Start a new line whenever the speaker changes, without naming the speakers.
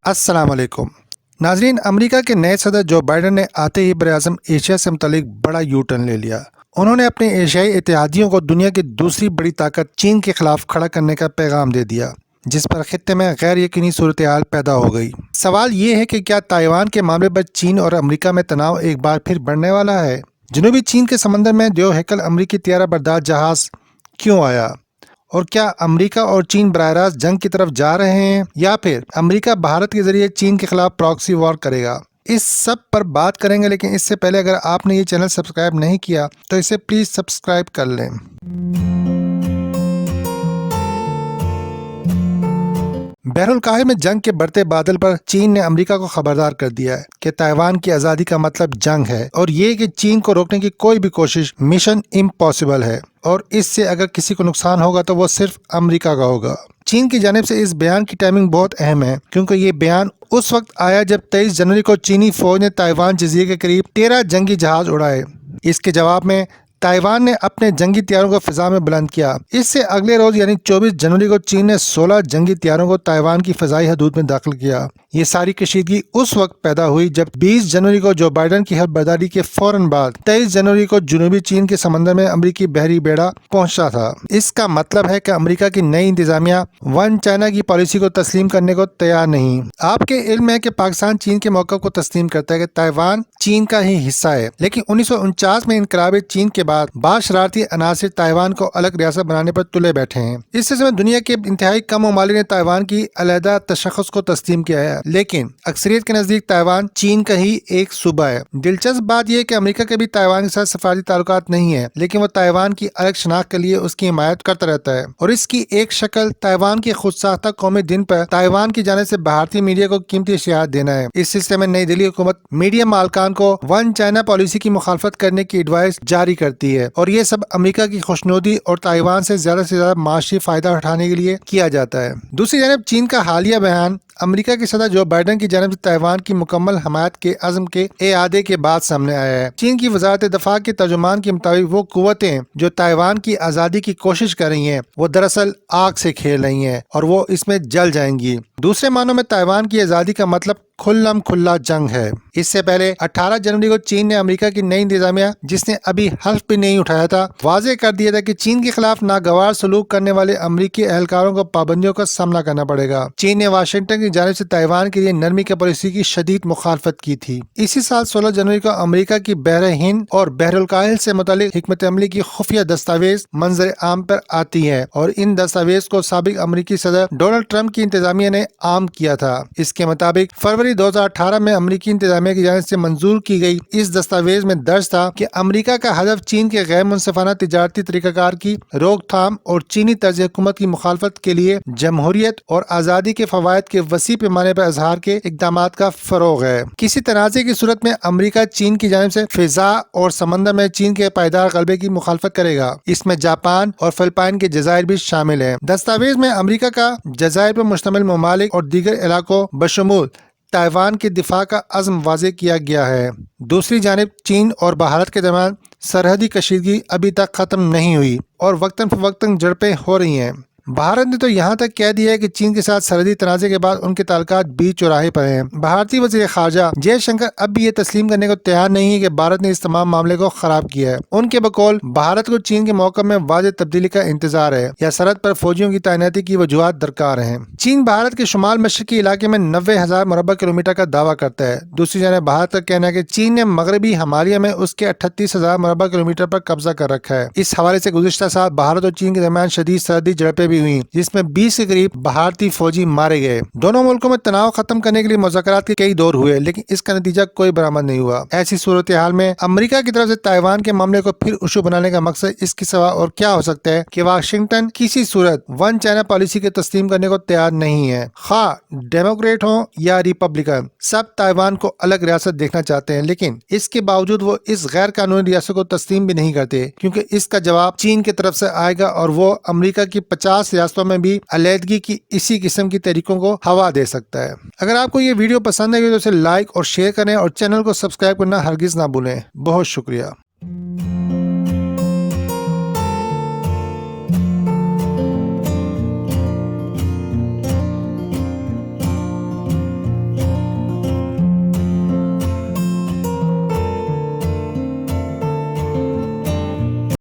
अस्सलाम वालेकुम नाजरीन। अमेरिका के नए सदर जो बाइडन ने आते ही बरआज़म एशिया से मुतालिक बड़ा यू टर्न ले लिया। उन्होंने अपने एशियाई इत्तेहादियों को दुनिया की दूसरी बड़ी ताकत चीन के खिलाफ खड़ा करने का पैगाम दे दिया, जिस पर खित्ते में गैर यकीनी सूरत हाल पैदा हो गई। सवाल ये है कि क्या ताइवान के मामले पर चीन और अमेरिका में तनाव एक बार फिर बढ़ने वाला है? जनूबी चीन के समंदर में जो हैकल अमरीकी त्यारा बरदार जहाज क्यों आया, और क्या अमेरिका और चीन बराह रास्त जंग की तरफ जा रहे हैं या फिर अमेरिका भारत के जरिए चीन के खिलाफ प्रॉक्सी वॉर करेगा? इस सब पर बात करेंगे, लेकिन इससे पहले अगर आपने ये चैनल सब्सक्राइब नहीं किया तो इसे प्लीज सब्सक्राइब कर लें। बहरुल काहिर में जंग के बढ़ते बादल पर चीन ने अमेरिका को खबरदार कर दिया है कि ताइवान की आज़ादी का मतलब जंग है, और ये कि चीन को रोकने की कोई भी कोशिश मिशन इम्पॉसिबल है, और इससे अगर किसी को नुकसान होगा तो वो सिर्फ अमेरिका का होगा। चीन की जानिब से इस बयान की टाइमिंग बहुत अहम है, क्योंकि ये बयान उस वक्त आया जब 23 जनवरी को चीनी फौज ने ताइवान जजीरे के करीब 13 जंगी जहाज उड़ाए। इसके जवाब में ताइवान ने अपने जंगी त्यारों को फिजा में बुलंद किया। इससे अगले रोज यानी 24 जनवरी को चीन ने 16 जंगी त्यारों को ताइवान की फजाई हदूद में दाखिल किया। ये सारी कशीदगी उस वक्त पैदा हुई जब 20 जनवरी को जो बाइडन की हल्फबर्दारी के फौरन बाद 23 जनवरी को जनूबी चीन के समंदर में अमरीकी बहरी बेड़ा पहुंचा था। इसका मतलब है कि अमेरिका की नई इंतजामिया वन चाइना की पॉलिसी को तस्लीम करने को तैयार नहीं। आपके इल्म है कि पाकिस्तान चीन के मौक़िफ़ को तस्लीम करता है कि ताइवान चीन का ही हिस्सा है, लेकिन 1949 में इनकलाब चीन के बाद बाद शरारती अनासिर ताइवान को अलग रियासत बनाने पर तुले बैठे हैं। इस सिलसिले में दुनिया के इंतहाई कम ममालिक ने ताइवान की अलहदा तशख़्ख़ुस को तस्लीम किया है, लेकिन अक्सरियत के नजदीक ताइवान चीन का ही एक सूबा है। दिलचस्प बात यह है कि अमेरिका के भी ताइवान के साथ सफारती ताल्लुकात नहीं है, लेकिन वो ताइवान की अलग शनाख्त के लिए उसकी हिमायत करता रहता है, और इसकी एक शक्ल ताइवान के खुद साख्ता कौमी दिन पर ताइवान की जानिब से भारतीय मीडिया को कीमती इश्तिहार देना है। इस सिलसिले में नई दिल्ली हुकूमत मीडिया मालकान को वन चाइना पॉलिसी की मुखालफत करने की एडवाइस जारी करती है, और ये सब अमेरिका की खुशनुदी और ताइवान से ज्यादा माशी फायदा उठाने के लिए किया जाता है। दूसरी जानब चीन का हालिया बयान अमेरिका के सदर जो बाइडन की जानिब से ताइवान की मुकम्मल हमायत के अज़्म के इआदे के बाद सामने आया है। चीन की वज़ारत दफ़ा के तर्जुमान के मुताबिक वो कुव्वतें जो ताइवान की आज़ादी की कोशिश कर रही हैं वो दरअसल आग से खेल रही हैं, और वो इसमें जल जाएंगी। दूसरे मानों में ताइवान की आज़ादी का मतलब खुल्लम खुल्ला जंग है। इससे पहले 18 जनवरी को चीन ने अमेरिका की नई इंतजामिया, जिसने अभी हल्फ भी नहीं उठाया था, वाज़ेह कर दिया था कि चीन के खिलाफ नागवार सलूक करने वाले अमेरिकी एहलकारों को पाबंदियों का सामना करना पड़ेगा। चीन ने वाशिंगटन की जानिब से ताइवान के लिए नरमी की पॉलिसी की शदीद मुखालफत की थी। इसी साल 16 जनवरी को अमेरिका की बहर हिंद और बहरुल काहिल से मुतालिक हिकमत अमली की खुफिया दस्तावेज मंजर आम पर आती है, और इन दस्तावेज को साबिक अमेरिकी सदर डोनाल्ड ट्रंप की इंतजामिया ने आम किया था। इसके मुताबिक फरवरी 2018 में अमेरिकी इंतजामिया की जानिब से मंजूर की गई इस दस्तावेज में दर्ज था कि अमेरिका का हदफ चीन के गैर मुनसिफाना तिजारती तरीकाकार की रोकथाम और चीनी तर्ज हुकूमत की मुखालफत के लिए जमहूरियत और आज़ादी के फवायद के वसी पैमाने पर इजहार के इक़दामात का फरोग है। किसी तनाज़े की सूरत में अमेरिका चीन की जानिब से फिजा और समंदर में चीन के पायदार गलबे की मुखालफत करेगा। इसमें जापान और फिलिपाइन के जज़ायर भी शामिल है। दस्तावेज में अमेरिका का जज़ायर पर मुश्तमिल ममालिक और दीगर इलाकों बशमूल ताइवान के दिफा का अज़्म वाज़ेह किया गया है। दूसरी जानिब चीन और भारत के दरमियान सरहदी कशीदगी अभी तक खत्म नहीं हुई और वक्तन फवक्तन झड़पें हो रही हैं। भारत ने तो यहाँ तक कह दिया है कि चीन के साथ सरहदी तनाज़े के बाद उनके ताल्लुकात बीच चौराहे पर हैं। भारतीय वज़ीर ख़ारजा जयशंकर अब भी ये तस्लीम करने को तैयार नहीं है कि भारत ने इस तमाम मामले को खराब किया है। उनके बकौल भारत को चीन के मौक़िफ़ में वाज़ेह तब्दीली का इंतजार है या सरहद पर फौजियों की तैनाती की वजूहात दरकार हैं। चीन भारत के शुमाल मशरक़ी इलाके में 90,000 मुरब्बा किलोमीटर का दावा करता है। दूसरी जानब भारत का कहना है कि चीन ने मगरबी हिमालय में उसके 38,000 मुरब्बा किलोमीटर पर कब्जा कर रखा है। इस हवाले से गुज़िश्ता साल भारत और चीन के दरमियान शदीद सरहदी झड़पें भी हुई, जिसमें 20 के करीब भारतीय फौजी मारे गए। दोनों मुल्कों में तनाव खत्म करने के लिए मुज़ाकरात के कई दौर हुए, लेकिन इसका नतीजा कोई बरामद नहीं हुआ। ऐसी सूरत हाल में अमेरिका की तरफ से ताइवान के मामले को फिर इशू बनाने का मकसद इसके सिवा और क्या हो सकता है कि वाशिंगटन किसी सूरत वन चाइना पॉलिसी के तस्लीम करने को तैयार नहीं है। खा डेमोक्रेट हो या रिपब्लिकन, सब ताइवान को अलग रियासत देखना चाहते हैं, लेकिन इसके बावजूद वो इस गैर कानूनी रियासत को तस्लीम भी नहीं करते, क्योंकि इसका जवाब चीन की तरफ से आएगा और वो अमेरिका की 50 रियासतों में भी अलहदगी की इसी किस्म की तरीकों को हवा दे सकता है। अगर आपको ये वीडियो पसंद आई तो इसे लाइक और शेयर करें और चैनल को सब्सक्राइब करना हरगिज ना भूलें। बहुत शुक्रिया।